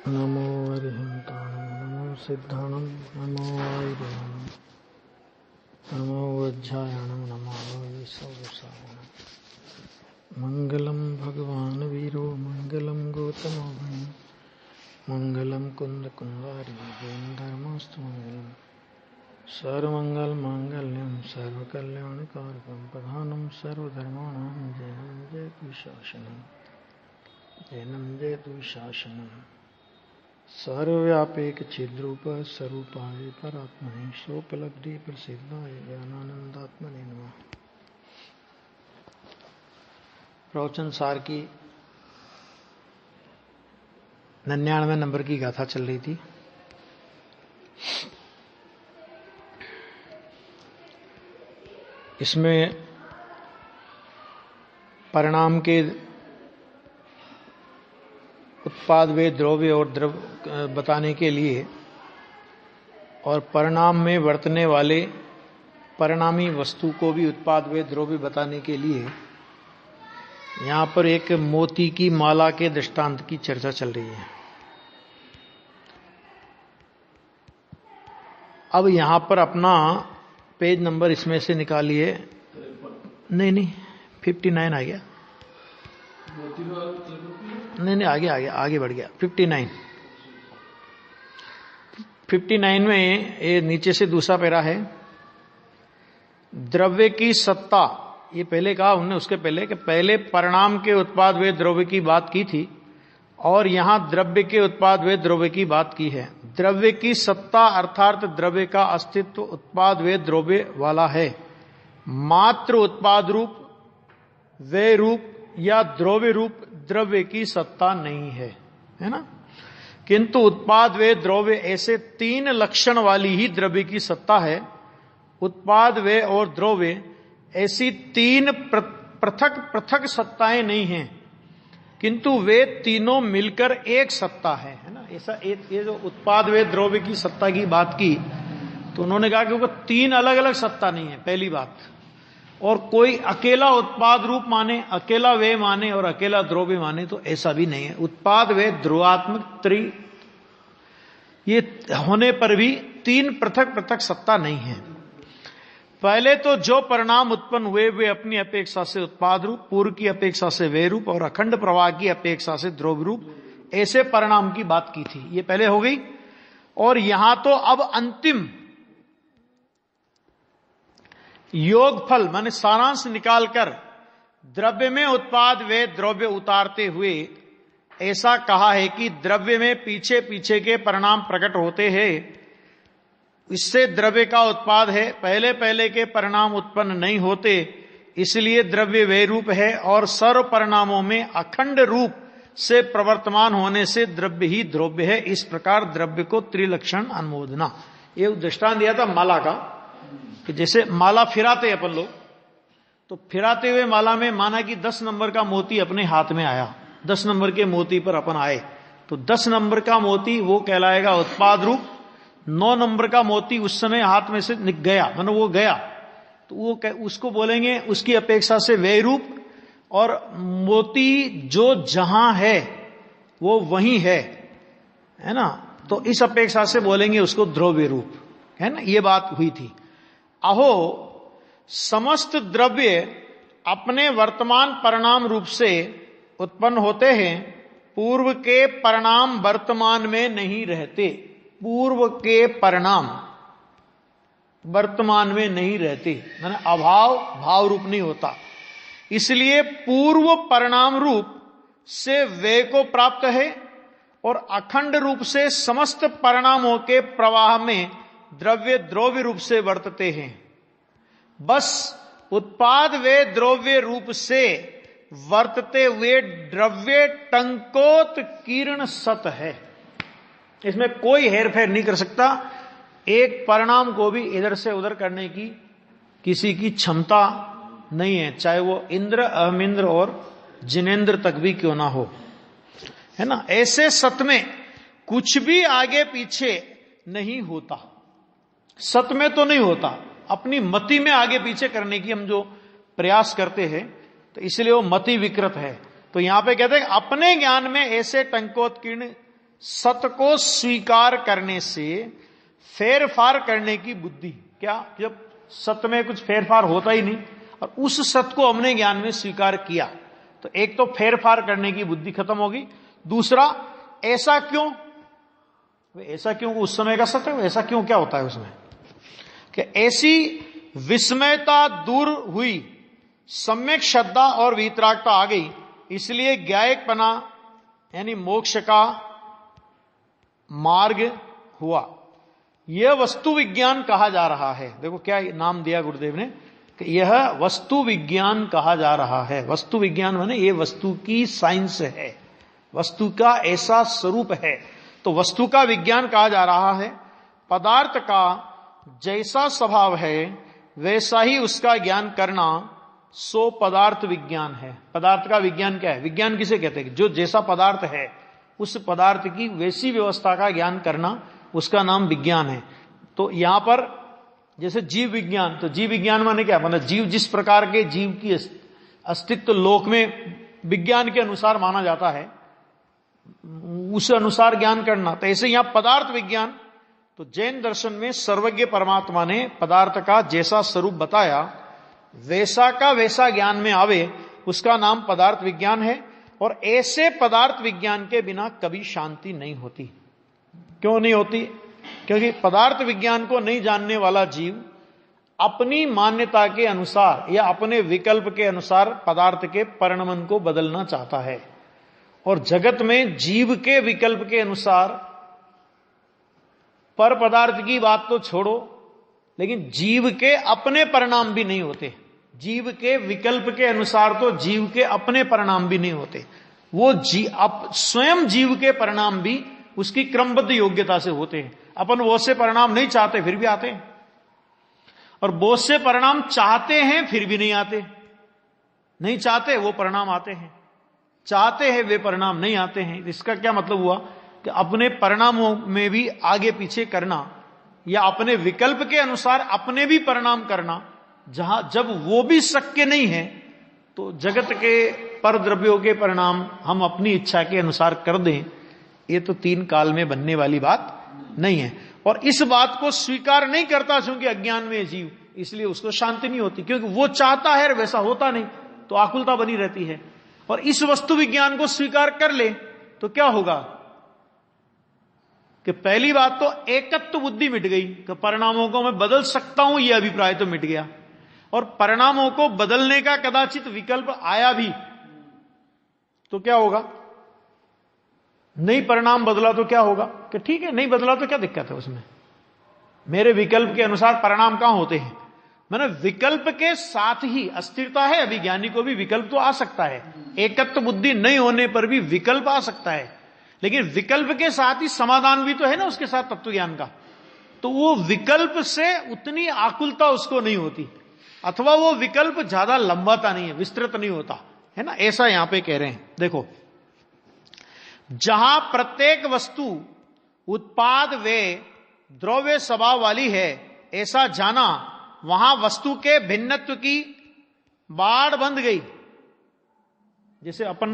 नमो अरिहन्ताणं नमो सिद्धाणं नमो आयुर्वेदाणं नमो वज्रायणं नमो विश्वसायणं। मंगलम भगवान वीरो मंगलम गौतमो मंगलम कुंद कुंवारी धर्मस्तु मंगलम सर्वमंगल मांगल्यम सर्वकल्याणकारकं प्रधानं सर्वधर्माणां जयं जयतु शासनं जैनम जयतु शासनं। सर्वव्यापक चिद्रूप स्वरूपाय परात्मने सोपलब्धि प्रसिद्धाय ज्ञानानंदात्मने नमः। प्रवचन सार की 99 नंबर की गाथा चल रही थी। इसमें परिणाम के उत्पाद वे द्रव्य और द्रव्य बताने के लिए और परिणाम में वर्तने वाले परिणामी वस्तु को भी उत्पाद वे द्रव्य बताने के लिए यहाँ पर एक मोती की माला के दृष्टांत की चर्चा चल रही है। अब यहाँ पर अपना पेज नंबर इसमें से निकालिए। नहीं 59 आ गया। नहीं आगे बढ़ गया। 59 में ये नीचे से दूसरा पैरा है। द्रव्य की सत्ता, ये पहले कहा हमने उसके पहले कि पहले परिणाम के उत्पाद वे द्रव्य की बात की थी और यहां द्रव्य के उत्पाद वे द्रव्य की बात की है। द्रव्य की सत्ता अर्थात द्रव्य का अस्तित्व उत्पाद वे द्रव्य वाला है। मात्र उत्पाद रूप, वे रूप या द्रव्य रूप द्रव्य की सत्ता नहीं है ना। किंतु उत्पाद वे द्रव्य ऐसे 3 लक्षण वाली ही द्रव्य की सत्ता है। उत्पाद वे और द्रव्य ऐसी 3 पृथक पृथक सत्ताएं नहीं हैं, किंतु वे तीनों मिलकर एक सत्ता है ना। ऐसा ये जो उत्पाद वे द्रव्य की सत्ता की बात की तो उन्होंने कहा कि वो 3 अलग अलग सत्ता नहीं है, पहली बात। और कोई अकेला उत्पाद रूप माने, अकेला वे माने और अकेला द्रव्य माने तो ऐसा भी नहीं है। उत्पाद वे ध्रुवात्मक ये होने पर भी 3 पृथक पृथक सत्ता नहीं है। पहले तो जो परिणाम उत्पन्न हुए वे अपनी अपेक्षा से उत्पाद रूप, पूर्व की अपेक्षा से वे रूप और अखंड प्रवाह की अपेक्षा से द्रव्य रूप, ऐसे परिणाम की बात की थी। ये पहले हो गई। और यहां तो अब अंतिम योगफल माने सारांश निकालकर द्रव्य में उत्पाद वे द्रव्य उतारते हुए ऐसा कहा है कि द्रव्य में पीछे पीछे के परिणाम प्रकट होते हैं, इससे द्रव्य का उत्पाद है। पहले पहले के परिणाम उत्पन्न नहीं होते, इसलिए द्रव्य वे रूप है और सर्व परिणामों में अखंड रूप से प्रवर्तमान होने से द्रव्य ही द्रव्य है। इस प्रकार द्रव्य को त्रिलक्षण अनुमोदना। ये दृष्टांत दिया था माला का कि जैसे माला फिराते अपन लोग, तो फिराते हुए माला में माना कि 10 नंबर का मोती अपने हाथ में आया, 10 नंबर के मोती पर अपन आए तो 10 नंबर का मोती वो कहलाएगा उत्पाद रूप। 9 नंबर का मोती उस समय हाथ में से निकल गया, मानो वो गया तो वो उसको बोलेंगे उसकी अपेक्षा से वे रूप। और मोती जो जहां है वो वहीं है ना, तो इस अपेक्षा से बोलेंगे उसको द्रव्य रूप, है ना। ये बात हुई थी। अहो समस्त द्रव्य अपने वर्तमान परिणाम रूप से उत्पन्न होते हैं, पूर्व के परिणाम वर्तमान में नहीं रहते। पूर्व के परिणाम वर्तमान में नहीं रहते, माने अभाव भाव रूप नहीं होता। इसलिए पूर्व परिणाम रूप से वे को प्राप्त है और अखंड रूप से समस्त परिणामों के प्रवाह में द्रव्य द्रव्य रूप से वर्तते हैं। बस उत्पाद वे द्रव्य रूप से वर्तते हुए द्रव्य टंकोत किरण सत है। इसमें कोई हेरफेर नहीं कर सकता। एक परिणाम को भी इधर से उधर करने की किसी की क्षमता नहीं है, चाहे वो इंद्र अहमिंद्र और जिनेन्द्र तक भी क्यों ना हो, है ना। ऐसे सत में कुछ भी आगे पीछे नहीं होता। सत में तो नहीं होता, अपनी मति में आगे पीछे करने की हम जो प्रयास करते हैं तो इसलिए वो मति विकृत है। तो यहां पे कहते हैं अपने ज्ञान में ऐसे टंकोत्कीर्ण सत को स्वीकार करने से फेरफार करने की बुद्धि। क्या? जब सत में कुछ फेरफार होता ही नहीं और उस सत को हमने ज्ञान में स्वीकार किया तो एक तो फेरफार करने की बुद्धि खत्म होगी, दूसरा ऐसा क्यों, ऐसा क्यों उस समय का सत्य, ऐसा क्यों क्या होता है उसमें, कि ऐसी विस्मयता दूर हुई, सम्यक श्रद्धा और वीतरागता आ गई, इसलिए ज्ञायकपना यानी मोक्ष का मार्ग हुआ। यह वस्तु विज्ञान कहा जा रहा है। देखो क्या नाम दिया गुरुदेव ने कि यह वस्तु विज्ञान कहा जा रहा है। वस्तु विज्ञान माने ये वस्तु की साइंस है, वस्तु का ऐसा स्वरूप है, तो वस्तु का विज्ञान कहा जा रहा है। पदार्थ का जैसा स्वभाव है वैसा ही उसका ज्ञान करना सो पदार्थ विज्ञान है। पदार्थ का विज्ञान क्या है? विज्ञान किसे कहते हैं? जो जैसा पदार्थ है उस पदार्थ की वैसी व्यवस्था का ज्ञान करना, उसका नाम विज्ञान है। तो यहां पर जैसे जीव विज्ञान, तो जीव विज्ञान माने क्या? मतलब जीव जिस प्रकार के जीव की अस्तित्व लोक में विज्ञान के अनुसार माना जाता है उस अनुसार ज्ञान करना। तो ऐसे यहां पदार्थ विज्ञान, तो जैन दर्शन में सर्वज्ञ परमात्मा ने पदार्थ का जैसा स्वरूप बताया वैसा का वैसा ज्ञान में आवे, उसका नाम पदार्थ विज्ञान है। और ऐसे पदार्थ विज्ञान के बिना कभी शांति नहीं होती। क्यों नहीं होती? क्योंकि पदार्थ विज्ञान को नहीं जानने वाला जीव अपनी मान्यता के अनुसार या अपने विकल्प के अनुसार पदार्थ के परिणमन को बदलना चाहता है। और जगत में जीव के विकल्प के अनुसार, पर पदार्थ की बात तो छोड़ो, लेकिन जीव के अपने परिणाम भी नहीं होते। जीव के विकल्प के अनुसार तो जीव के अपने परिणाम भी नहीं होते। वो स्वयं जीव के परिणाम भी उसकी क्रमबद्ध योग्यता से होते हैं। अपन बहुत से परिणाम नहीं चाहते फिर भी आते हैं, और बहुत से परिणाम चाहते हैं फिर भी नहीं आते। नहीं चाहते वो परिणाम आते हैं, चाहते हैं वे परिणाम नहीं आते हैं। इसका क्या मतलब हुआ कि अपने परिणामों में भी आगे पीछे करना या अपने विकल्प के अनुसार अपने भी परिणाम करना, जब वो भी शक्य नहीं है तो जगत के पर द्रव्यों के परिणाम हम अपनी इच्छा के अनुसार कर दें, ये तो तीन काल में बनने वाली बात नहीं है। और इस बात को स्वीकार नहीं करता क्योंकि अज्ञान में जीव, इसलिए उसको शांति नहीं होती, क्योंकि वो चाहता है वैसा होता नहीं तो आकुलता बनी रहती है। और इस वस्तु विज्ञान को स्वीकार कर ले तो क्या होगा कि पहली बात तो एकत्व बुद्धि मिट गई, कि परिणामों को मैं बदल सकता हूं यह अभिप्राय तो मिट गया। और परिणामों को बदलने का कदाचित विकल्प आया भी तो क्या होगा? नहीं परिणाम बदला तो क्या होगा कि ठीक है नहीं बदला तो क्या दिक्कत है उसमें, मेरे विकल्प के अनुसार परिणाम कहां होते हैं। मैंने विकल्प के साथ ही अस्थिरता है, अभी ज्ञानी को भी विकल्प तो आ सकता है, एकत्व बुद्धि नहीं होने पर भी विकल्प आ सकता है, लेकिन विकल्प के साथ ही समाधान भी तो है ना उसके साथ तत्व ज्ञान का। तो वो विकल्प से उतनी आकुलता उसको नहीं होती, अथवा वो विकल्प ज्यादा लंबाता नहीं है, विस्तृत नहीं होता है ना, ऐसा यहां पे कह रहे हैं। देखो, जहां प्रत्येक वस्तु उत्पाद वे द्रव्य स्वभाव वाली है ऐसा जाना, वहां वस्तु के भिन्नत्व की बाड़ बंध गई। जैसे अपन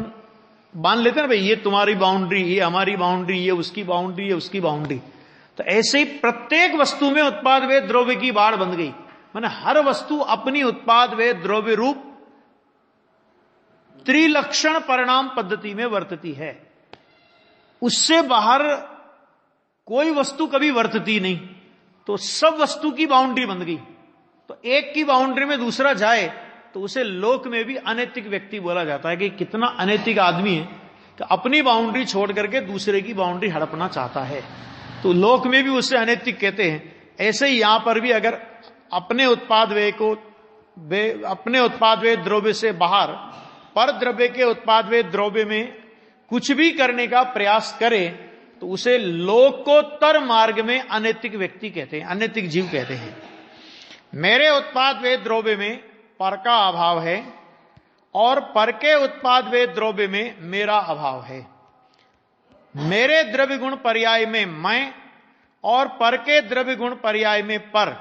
बांध लेते हैं ना भाई, ये तुम्हारी बाउंड्री, ये हमारी बाउंड्री, ये उसकी बाउंड्री, ये उसकी बाउंड्री, तो ऐसे ही प्रत्येक वस्तु में उत्पाद वे द्रव्य की बाड़ बंध गई। माने हर वस्तु अपनी उत्पाद वे द्रव्य रूप त्रिलक्षण परिणाम पद्धति में वर्तती है, उससे बाहर कोई वस्तु कभी वर्तती नहीं। तो सब वस्तु की बाउंड्री बन गई, तो एक की बाउंड्री में दूसरा जाए तो उसे लोक में भी अनैतिक व्यक्ति बोला जाता है कि कितना अनैतिक आदमी है कि अपनी बाउंड्री छोड़ करके दूसरे की बाउंड्री हड़पना चाहता है, तो लोक में भी उसे अनैतिक कहते हैं। ऐसे ही यहां पर भी अगर अपने उत्पाद वे द्रव्य से बाहर पर द्रव्य के उत्पाद वे द्रव्य में कुछ भी करने का प्रयास करे तो उसे लोकोत्तर मार्ग में अनैतिक व्यक्ति कहते हैं, अनैतिक जीव कहते हैं। मेरे उत्पाद वे द्रव्य में पर का अभाव है और पर के उत्पाद वे द्रव्य में मेरा अभाव है। मेरे द्रव्य गुण पर्याय में मैं और पर के द्रव्य गुण पर्याय में पर,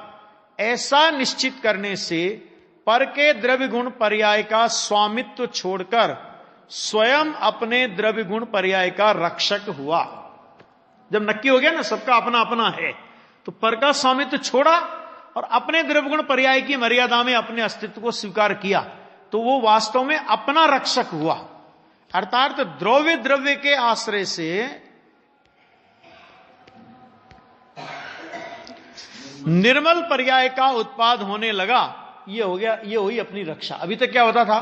ऐसा निश्चित करने से पर के द्रव्य गुण पर्याय का स्वामित्व छोड़कर स्वयं अपने द्रव्य गुण पर्याय का रक्षक हुआ। जब नक्की हो गया ना सबका अपना अपना है, तो पर का स्वामित्व छोड़ा और अपने द्रव्य गुण पर्याय की मर्यादा में अपने अस्तित्व को स्वीकार किया, तो वो वास्तव में अपना रक्षक हुआ। अर्थात द्रव्य द्रव्य के आश्रय से निर्मल पर्याय का उत्पाद होने लगा, ये हो गया, ये हुई अपनी रक्षा। अभी तक क्या होता था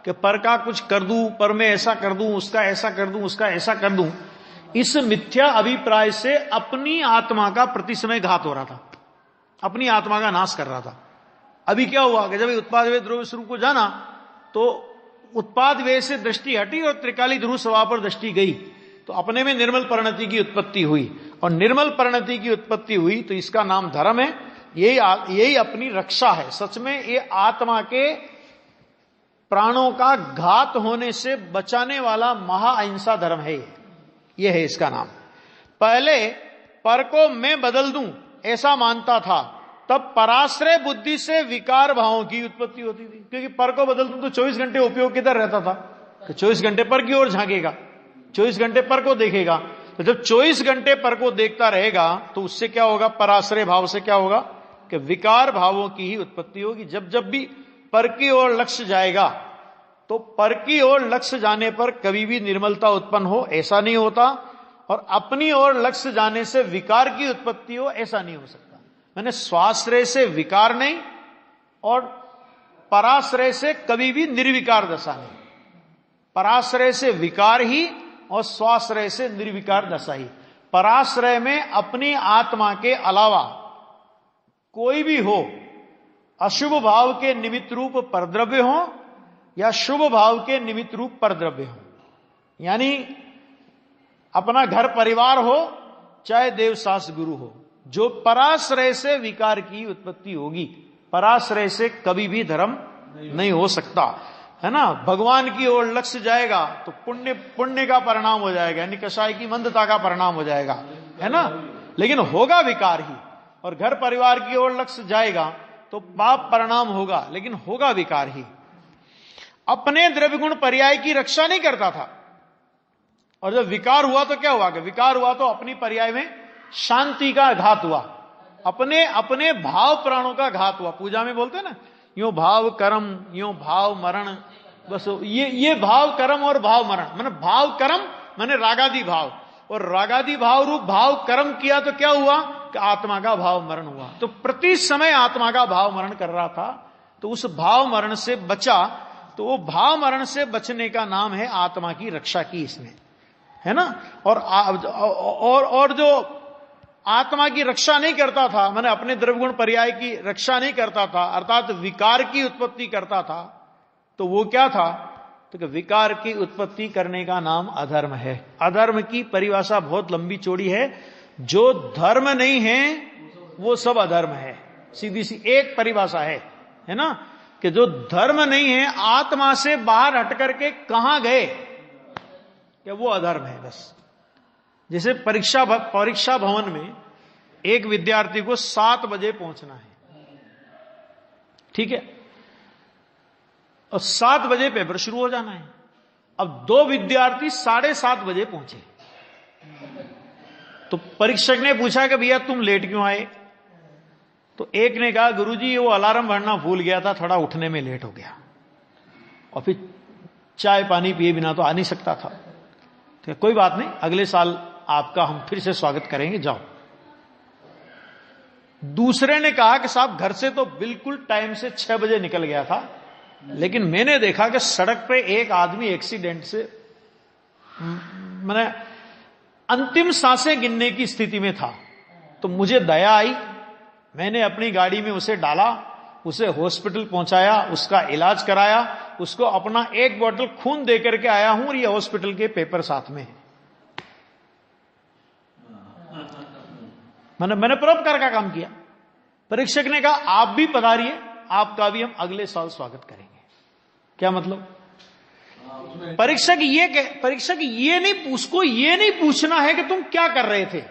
कि पर का कुछ कर दूं, पर मैं ऐसा कर दूं, उसका ऐसा कर दूं, उसका ऐसा कर दूं, इस मिथ्या अभिप्राय से अपनी आत्मा का प्रति समय घात हो रहा था, अपनी आत्मा का नाश कर रहा था। अभी क्या हुआ कि जब उत्पाद वे द्रव्य स्वरूप को जाना तो उत्पाद वे से दृष्टि हटी और त्रिकाली ध्रुव स्वभाव पर दृष्टि गई, तो अपने में निर्मल परिणति की उत्पत्ति हुई, और निर्मल परिणति की उत्पत्ति हुई तो इसका नाम धर्म है। यही अपनी रक्षा है। सच में ये आत्मा के प्राणों का घात होने से बचाने वाला महाअहिंसा धर्म है, ये है इसका नाम। पहले पर को मैं बदल दूं ऐसा मानता था, तब पराश्रय बुद्धि से विकार भावों की उत्पत्ति होती थी, क्योंकि पर को बदल दूं तो 24 घंटे उपयोग किधर रहता था, तो 24 घंटे पर की ओर झांकेगा, 24 घंटे पर को देखेगा। तो जब 24 घंटे पर को देखता रहेगा तो उससे क्या होगा, पराश्रय भाव से क्या होगा कि विकार भावों की ही उत्पत्ति होगी। जब जब भी पर की ओर लक्ष्य जाएगा तो पर की ओर लक्ष्य जाने पर कभी भी निर्मलता उत्पन्न हो ऐसा नहीं होता, और अपनी ओर लक्ष्य जाने से विकार की उत्पत्ति हो ऐसा नहीं हो सकता। मैंने स्वाश्रय से विकार नहीं और पराश्रय से कभी भी निर्विकार दशा नहीं, पराश्रय से विकार ही और स्वाश्रय से निर्विकार दशा ही। पराश्रय में अपनी आत्मा के अलावा कोई भी हो, अशुभ भाव के निमित्त रूप परद्रव्य हो या शुभ भाव के निमित्त रूप परद्रव्य हो, यानी अपना घर परिवार हो चाहे देवशास्त्र गुरु हो, जो पराश्रय से विकार की उत्पत्ति होगी, पराश्रय से कभी भी धर्म नहीं हो सकता, है ना। भगवान की ओर लक्ष्य जाएगा तो पुण्य पुण्य का परिणाम हो जाएगा, यानी कषाय की मंदता का परिणाम हो जाएगा, है ना, लेकिन होगा विकार ही। और घर परिवार की ओर लक्ष्य जाएगा तो पाप परिणाम होगा, लेकिन होगा विकार ही। अपने द्रव्य गुण पर्याय की रक्षा नहीं करता था, और जब विकार हुआ तो क्या हुआ कि विकार हुआ तो अपनी पर्याय में शांति का घात हुआ, अपने अपने भाव प्राणों का घात हुआ। पूजा में बोलते ना, यो भाव कर्म यो भाव मरण, बस ये भाव कर्म और भाव मरण, मैंने भाव कर्म मैंने रागादि भाव, और रागादि भाव रूप भाव कर्म किया तो क्या हुआ कि आत्मा का भाव मरण हुआ। तो प्रति समय आत्मा का भाव मरण कर रहा था, तो उस भाव मरण से बचा, तो वो भाव मरण से बचने का नाम है आत्मा की रक्षा की इसने, है ना। और जो आत्मा की रक्षा नहीं करता था, मैंने अपने द्रव्यगुण पर्याय की रक्षा नहीं करता था, अर्थात विकार की उत्पत्ति करता था, तो वो क्या था, तो विकार की उत्पत्ति करने का नाम अधर्म है। अधर्म की परिभाषा बहुत लंबी चौड़ी है, जो धर्म नहीं है वो सब अधर्म है, सीधी सी एक परिभाषा है ना, कि जो धर्म नहीं है, आत्मा से बाहर हट करके कहां गए, कि वो अधर्म है बस। जैसे परीक्षा भवन में एक विद्यार्थी को 7 बजे पहुंचना है, ठीक है, और 7 बजे पेपर शुरू हो जाना है। अब 2 विद्यार्थी 7:30 बजे पहुंचे, तो परीक्षक ने पूछा कि भैया तुम लेट क्यों आए, तो एक ने कहा गुरुजी वो अलार्म भरना भूल गया था, थोड़ा उठने में लेट हो गया, और फिर चाय पानी पिए बिना तो आ नहीं सकता था। तो कोई बात नहीं, अगले साल आपका हम फिर से स्वागत करेंगे, जाओ। दूसरे ने कहा कि साहब घर से तो बिल्कुल टाइम से 6 बजे निकल गया था, लेकिन मैंने देखा कि सड़क पे एक आदमी एक्सीडेंट से मैंने अंतिम सांसें गिनने की स्थिति में था, तो मुझे दया आई, मैंने अपनी गाड़ी में उसे डाला, उसे हॉस्पिटल पहुंचाया, उसका इलाज कराया, उसको अपना 1 बोतल खून दे करके आया हूं, और ये हॉस्पिटल के पेपर साथ में है। मैंने परोपकार का काम किया। परीक्षक ने कहा आप भी पधारिए, आपका भी हम अगले साल स्वागत करेंगे। क्या मतलब, परीक्षक ये नहीं, उसको ये नहीं पूछना है कि तुम क्या कर रहे थे,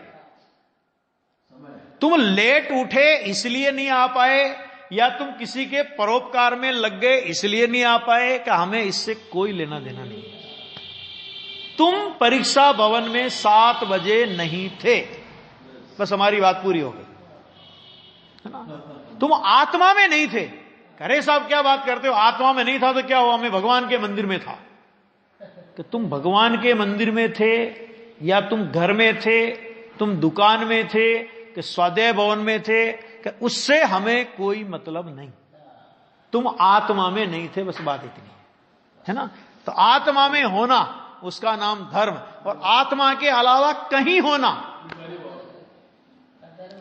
तुम लेट उठे इसलिए नहीं आ पाए, या तुम किसी के परोपकार में लग गए इसलिए नहीं आ पाए, कि हमें इससे कोई लेना देना नहीं। तुम परीक्षा भवन में 7 बजे नहीं थे, बस हमारी बात पूरी हो गई, है ना। तुम आत्मा में नहीं थे। अरे साहब क्या बात करते हो, आत्मा में नहीं था तो क्या हुआ, मैं भगवान के मंदिर में था। कि तुम भगवान के मंदिर में थे, या तुम घर में थे, तुम दुकान में थे, कि स्वाध्याय भवन में थे, कि उससे हमें कोई मतलब नहीं। तुम आत्मा में नहीं थे, बस बात इतनी है ना। तो आत्मा में होना उसका नाम धर्म, और आत्मा के अलावा कहीं होना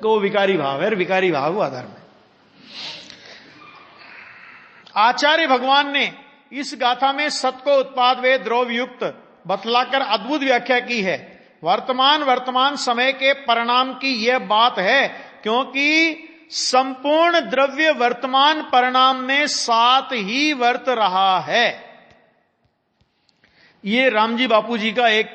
तो विकारी भाव है, विकारी भाव हुआ धर्म है। आचार्य भगवान ने इस गाथा में सत को उत्पाद व द्रव्य युक्त बतलाकर अद्भुत व्याख्या की है। वर्तमान समय के परिणाम की यह बात है, क्योंकि संपूर्ण द्रव्य वर्तमान परिणाम में साथ ही वर्त रहा है। ये रामजी बापू जी का एक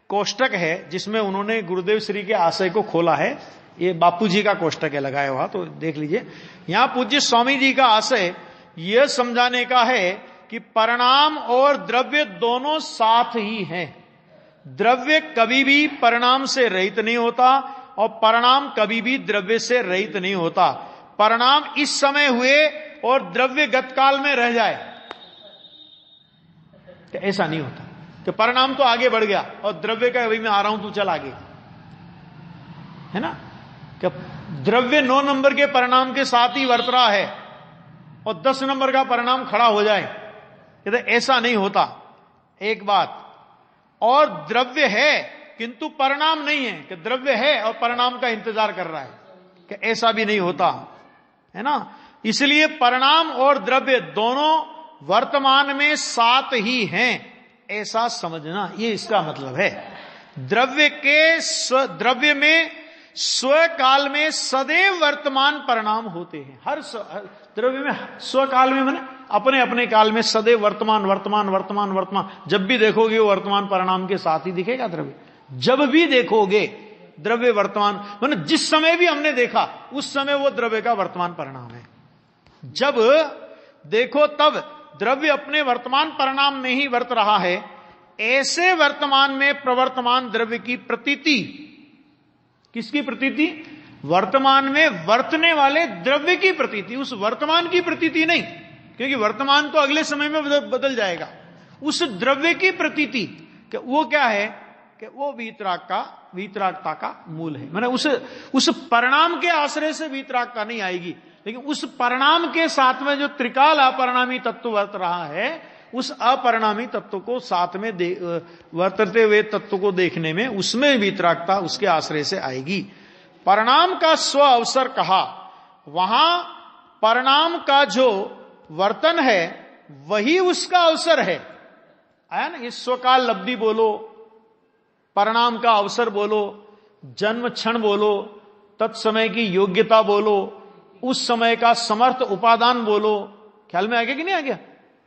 कोष्टक है, जिसमें उन्होंने गुरुदेव श्री के आशय को खोला है। ये बापू जी का कोष्टक है लगाया हुआ, तो देख लीजिए। यहां पूज्य स्वामी जी का आशय यह समझाने का है कि परिणाम और द्रव्य दोनों साथ ही हैं। द्रव्य कभी भी परिणाम से रहित नहीं होता, और परिणाम कभी भी द्रव्य से रहित नहीं होता। परिणाम इस समय हुए और द्रव्य गतकाल में रह जाए, तो ऐसा नहीं होता। कि परिणाम तो आगे बढ़ गया और द्रव्य का अभी मैं आ रहा हूं, तू चल आगे, है ना। कि द्रव्य 9 नंबर के परिणाम के साथ ही वर्त रहा है और 10 नंबर का परिणाम खड़ा हो जाए, तो ऐसा नहीं होता। एक बात, और द्रव्य है किंतु परिणाम नहीं है, कि द्रव्य है और परिणाम का इंतजार कर रहा है, कि ऐसा भी नहीं होता, है ना। इसलिए परिणाम और द्रव्य दोनों वर्तमान में साथ ही हैं, ऐसा समझना, ये इसका मतलब है। द्रव्य में स्वकाल में सदैव वर्तमान परिणाम होते हैं। हर द्रव्य में स्वकाल में माने अपने अपने काल में सदैव वर्तमान वर्तमान वर्तमान वर्तमान, जब भी देखोगे वो वर्तमान परिणाम के साथ ही दिखेगा द्रव्य। जब भी देखोगे द्रव्य वर्तमान, माने जिस समय भी हमने देखा उस समय वो द्रव्य का वर्तमान परिणाम है। जब देखो तब द्रव्य अपने वर्तमान परिणाम में ही वर्त रहा है। ऐसे वर्तमान में प्रवर्तमान द्रव्य की प्रतीति, किसकी प्रतीति? वर्तमान में वर्तने वाले द्रव्य की प्रतीति, उस वर्तमान की प्रतीति नहीं, क्योंकि वर्तमान तो अगले समय में बदल जाएगा। उस द्रव्य की प्रतीति, कि वो क्या है, कि वो वीतरागता का मूल है। माने उस परिणाम के आश्रय से वीतरागता नहीं आएगी, लेकिन उस परिणाम के साथ में जो त्रिकाल अपरिणामी तत्व वर्त रहा है, उस अपरिणामी तत्व को साथ में वर्तते हुए तत्व को देखने में उसमें वीतरागता उसके आश्रय से आएगी। परिणाम का स्व अवसर कहा, वहां परिणाम का जो वर्तन है वही उसका अवसर है। आया ना, इस स्वकाल लब्धि बोलो, परिणाम का अवसर बोलो, जन्म क्षण बोलो, तत्समय की योग्यता बोलो, उस समय का समर्थ उपादान बोलो। ख्याल में आ गया कि नहीं आ गया,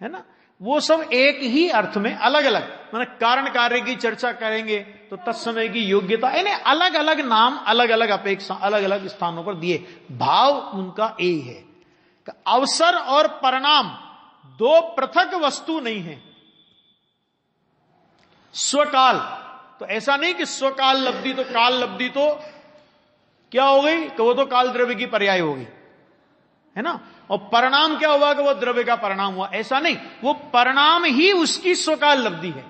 है ना। वो सब एक ही अर्थ में अलग अलग, माने कारण कार्य की चर्चा करेंगे तो तत्समय की योग्यता, यानी अलग अलग नाम, अलग अलग अपेक्षा, अलग अलग स्थानों पर दिए, भाव उनका एक है। अवसर और परिणाम दो पृथक वस्तु नहीं है। स्वकाल तो ऐसा नहीं कि स्वकाल लब्धि तो काल लब्धि तो क्या हो गई, कि वो तो काल द्रव्य की पर्याय होगी, है ना। और परिणाम क्या हुआ, कि वो द्रव्य का परिणाम हुआ, ऐसा नहीं। वो परिणाम ही उसकी स्वकाल लब्धि है,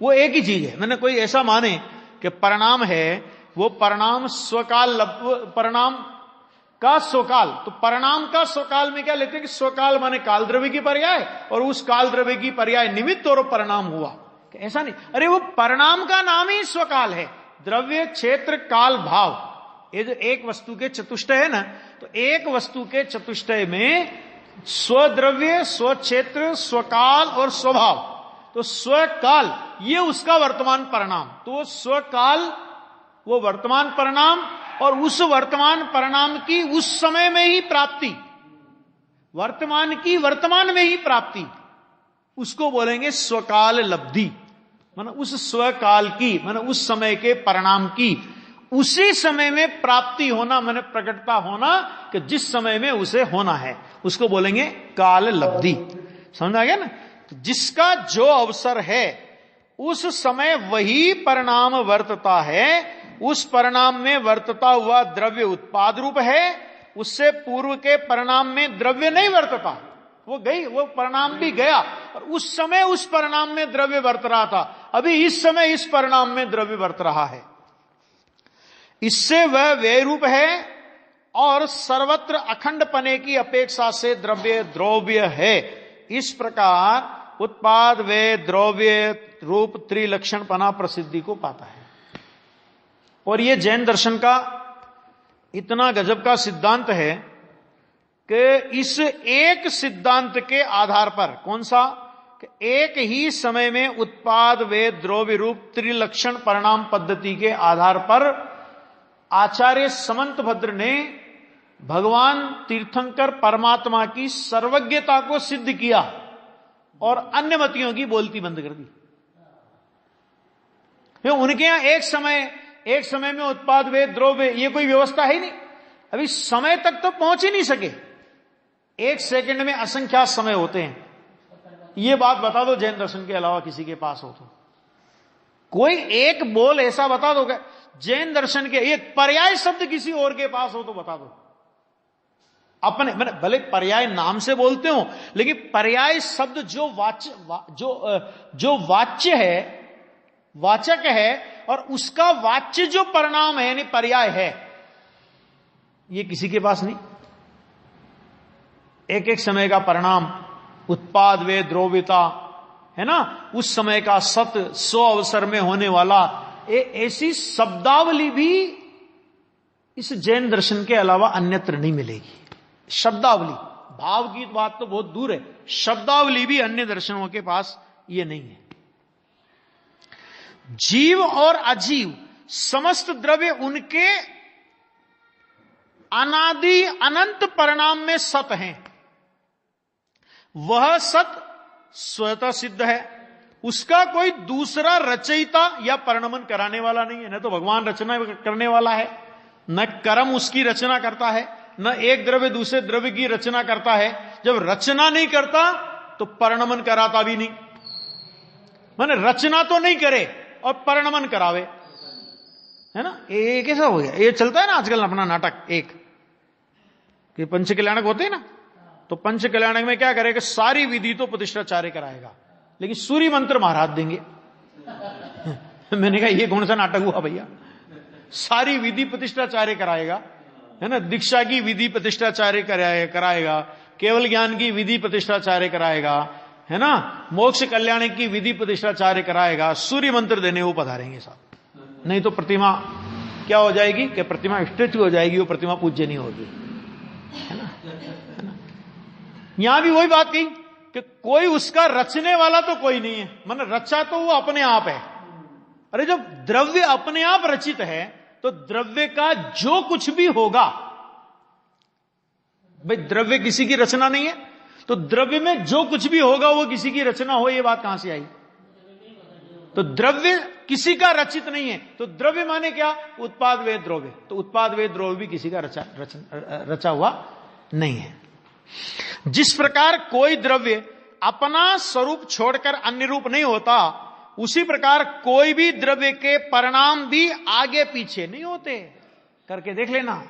वो एक ही चीज है। मैंने कोई ऐसा माने कि परिणाम है, वो परिणाम स्वकाल, परिणाम का स्वकाल, तो परिणाम का स्वकाल में क्या लेते हैं कि स्वकाल माने काल द्रव्य की पर्याय, और उस काल द्रव्य की पर्याय निमित्त और परिणाम हुआ, ऐसा नहीं। अरे वो परिणाम का नाम ही स्वकाल है। द्रव्य क्षेत्र काल भाव, ये जो एक वस्तु के चतुष्टय है ना, तो एक वस्तु के चतुष्टय में स्वद्रव्य, स्वक्षेत्र, स्वकाल और स्वभाव, तो स्वकाल ये उसका वर्तमान परिणाम। तो स्वकाल वो वर्तमान परिणाम, और उस वर्तमान परिणाम की उस समय में ही प्राप्ति, वर्तमान की वर्तमान में ही प्राप्ति, उसको बोलेंगे स्वकाल लब्धि। माने उस स्वकाल की, माने उस समय के परिणाम की उसी समय में प्राप्ति होना, माने प्रकटता होना, कि जिस समय में उसे होना है, उसको बोलेंगे काल लब्धि। समझ आ गया ना। तो जिसका जो अवसर है उस समय वही परिणाम वर्तता है, उस परिणाम में वर्तता हुआ द्रव्य उत्पाद रूप है, उससे पूर्व के परिणाम में द्रव्य नहीं वर्तता। वो गई, वो परिणाम भी गया, और उस समय उस परिणाम में द्रव्य वर्त रहा था, अभी इस समय इस परिणाम में द्रव्य वर्त रहा है। इससे वह व्यय रूप है और सर्वत्र अखंड पने की अपेक्षा से द्रव्य द्रव्य है। इस प्रकार उत्पाद व्यय द्रव्य रूप त्रिलक्षण पना प्रसिद्धि को पाता है। और यह जैन दर्शन का इतना गजब का सिद्धांत है कि इस एक सिद्धांत के आधार पर, कौन सा, कि एक ही समय में उत्पाद व्यय द्रव्य रूप त्रिलक्षण परिणाम पद्धति के आधार पर आचार्य समंतभद्र ने भगवान तीर्थंकर परमात्मा की सर्वज्ञता को सिद्ध किया और अन्य मतियों की बोलती बंद कर दी। उनके यहां एक समय में उत्पाद व्यय द्रव्य ये कोई व्यवस्था है ही नहीं। अभी समय तक तो पहुंच ही नहीं सके, एक सेकंड में असंख्यात समय होते हैं। ये बात बता दो जैन दर्शन के अलावा किसी के पास हो तो, कोई एक बोल ऐसा बता दो जैन दर्शन के, एक पर्याय शब्द किसी और के पास हो तो बता दो। अपने भले पर्याय नाम से बोलते हो, लेकिन पर्याय शब्द जो वाच्य है, वाचक है, और उसका वाच्य जो परिणाम है यानी पर्याय है, ये किसी के पास नहीं। एक एक समय का परिणाम, उत्पाद वे द्रव्यता है ना, उस समय का सत्य, स्व अवसर में होने वाला, ऐसी शब्दावली भी इस जैन दर्शन के अलावा अन्यत्र नहीं मिलेगी। शब्दावली, भाव की बात तो बहुत दूर है, शब्दावली भी अन्य दर्शनों के पास ये नहीं है। जीव और अजीव समस्त द्रव्य उनके अनादि अनंत परिणाम में सत हैं। वह सत स्वतः सिद्ध है, उसका कोई दूसरा रचयिता या परिणमन कराने वाला नहीं है। न तो भगवान रचना करने वाला है, न कर्म उसकी रचना करता है, न एक द्रव्य दूसरे द्रव्य की रचना करता है। जब रचना नहीं करता तो परिणमन कराता भी नहीं। माने रचना तो नहीं करे और परिणमन करावे, है ना। ये कैसा हो गया, ये चलता है ना आजकल अपना नाटक एक कि पंच कल्याणक होते हैं ना, तो पंच कल्याणक में क्या करेगा, सारी विधि तो प्रतिष्ठाचार्य कराएगा, लेकिन सूर्य मंत्र महाराज देंगे। मैंने कहा ये कौन सा नाटक हुआ भैया, सारी विधि प्रतिष्ठाचार्य कराएगा, है ना, दीक्षा की विधि प्रतिष्ठाचार्य कराएगा, केवल ज्ञान की विधि प्रतिष्ठाचार्य कराएगा, है ना, मोक्ष कल्याण की विधि प्रतिष्ठाचार्य कराएगा, सूर्य मंत्र देने वो पधारेंगे साहब। नहीं तो प्रतिमा क्या हो जाएगी कि प्रतिमा स्टैच्यू हो जाएगी, वो प्रतिमा पूज्य नहीं होगी, है ना। यहां भी वही बात कही कि कोई उसका रचने वाला तो कोई नहीं है, मतलब रचा तो वो अपने आप है। अरे जब द्रव्य अपने आप रचित है तो द्रव्य का जो कुछ भी होगा, भाई द्रव्य किसी की रचना नहीं है, तो द्रव्य में जो कुछ भी होगा वो किसी की रचना हो, ये बात कहां से आई। तो द्रव्य किसी का रचित नहीं है, तो द्रव्य माने क्या, उत्पाद वे द्रव्य, तो उत्पाद वे द्रव्य भी किसी का रचा हुआ नहीं है। जिस प्रकार कोई द्रव्य अपना स्वरूप छोड़कर अन्य रूप नहीं होता, उसी प्रकार कोई भी द्रव्य के परिणाम भी आगे पीछे नहीं होते। करके देख लेना,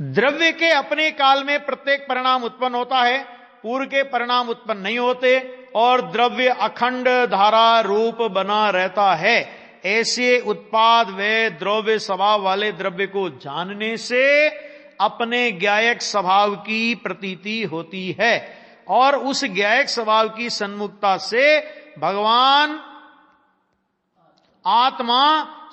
द्रव्य के अपने काल में प्रत्येक परिणाम उत्पन्न होता है, पूर्व के परिणाम उत्पन्न नहीं होते, और द्रव्य अखंड धारा रूप बना रहता है। ऐसे उत्पाद व द्रव्य स्वभाव वाले द्रव्य को जानने से अपने ज्ञायक स्वभाव की प्रतीति होती है, और उस ज्ञायक स्वभाव की सन्मुखता से भगवान आत्मा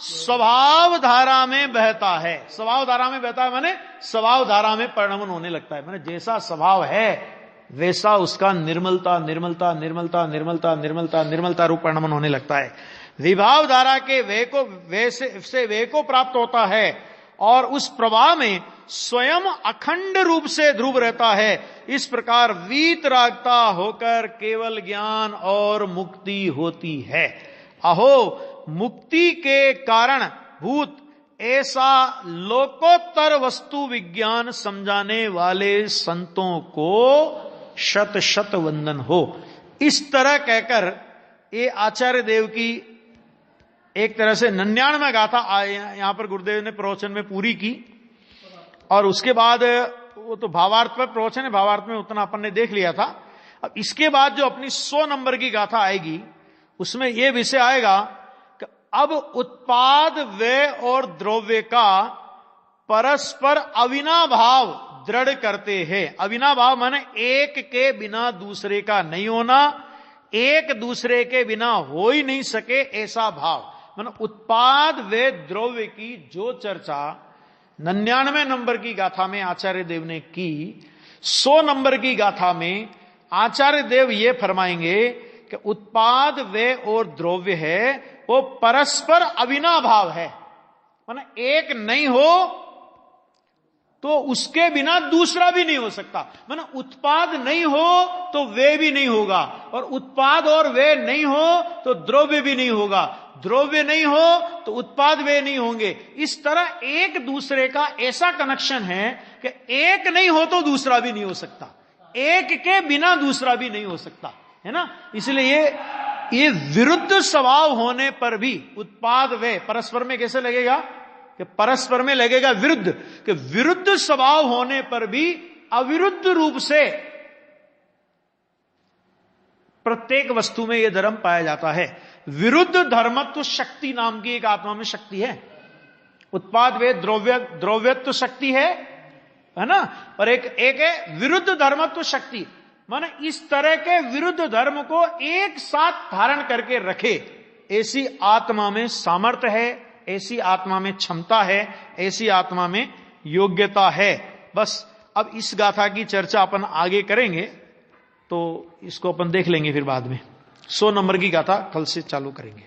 स्वभाव धारा में बहता है। स्वभाव धारा में बहता है माने स्वभाव धारा में परिणमन होने लगता है, माने जैसा स्वभाव है वैसा उसका निर्मलता निर्मलता निर्मलता निर्मलता निर्मलता निर्मलता रूप परिणमन होने लगता है। विभाव धारा के वे को प्राप्त होता है, और उस प्रवाह में स्वयं अखंड रूप से ध्रुव रहता है। इस प्रकार वीतरागता होकर केवल ज्ञान और मुक्ति होती है। अहो, मुक्ति के कारण भूत ऐसा लोकोत्तर वस्तु विज्ञान समझाने वाले संतों को शत शत वंदन हो। इस तरह कहकर ये आचार्य देव की एक तरह से 99 गाथा यहां पर गुरुदेव ने प्रवचन में पूरी की। और उसके बाद वो तो भावार्थ पर प्रवचन है, भावार्थ में उतना अपन ने देख लिया था। अब इसके बाद जो अपनी 100 नंबर की गाथा आएगी उसमें यह विषय आएगा कि अब उत्पाद व्यय और द्रव्य का परस्पर अविनाभाव दृढ़ करते हैं। अविनाभाव माने एक के बिना दूसरे का नहीं होना, एक दूसरे के बिना हो ही नहीं सके ऐसा भाव। माने उत्पाद व द्रव्य की जो चर्चा 99 नंबर की गाथा में आचार्य देव ने की, 100 नंबर की गाथा में आचार्य देव ये फरमाएंगे कि उत्पाद व और द्रव्य है वो परस्पर अविनाभाव है। माने एक नहीं हो तो उसके बिना दूसरा भी नहीं हो सकता। माने उत्पाद नहीं हो तो वे भी नहीं होगा, और उत्पाद और वे नहीं हो तो द्रव्य भी नहीं होगा, द्रव्य नहीं हो तो उत्पाद वे नहीं होंगे। इस तरह एक दूसरे का ऐसा कनेक्शन है कि एक नहीं हो तो दूसरा भी नहीं हो सकता, एक के बिना दूसरा भी नहीं हो सकता, है ना। इसलिए ये विरुद्ध स्वभाव होने पर भी उत्पाद वे परस्पर में कैसे लगेगा कि परस्पर में लगेगा विरुद्ध, कि विरुद्ध स्वभाव होने पर भी अविरुद्ध रूप से प्रत्येक वस्तु में यह धर्म पाया जाता है। विरुद्ध धर्मत्व शक्ति नाम की एक आत्मा में शक्ति है। उत्पाद वे द्रव्यत्व शक्ति है ना, और एक है विरुद्ध धर्मत्व शक्ति। माने इस तरह के विरुद्ध धर्म को एक साथ धारण करके रखे, ऐसी आत्मा में सामर्थ्य है, ऐसी आत्मा में क्षमता है, ऐसी आत्मा में योग्यता है। बस अब इस गाथा की चर्चा अपन आगे करेंगे, तो इसको अपन देख लेंगे फिर बाद में। 100 नंबर की गाथा कल से चालू करेंगे।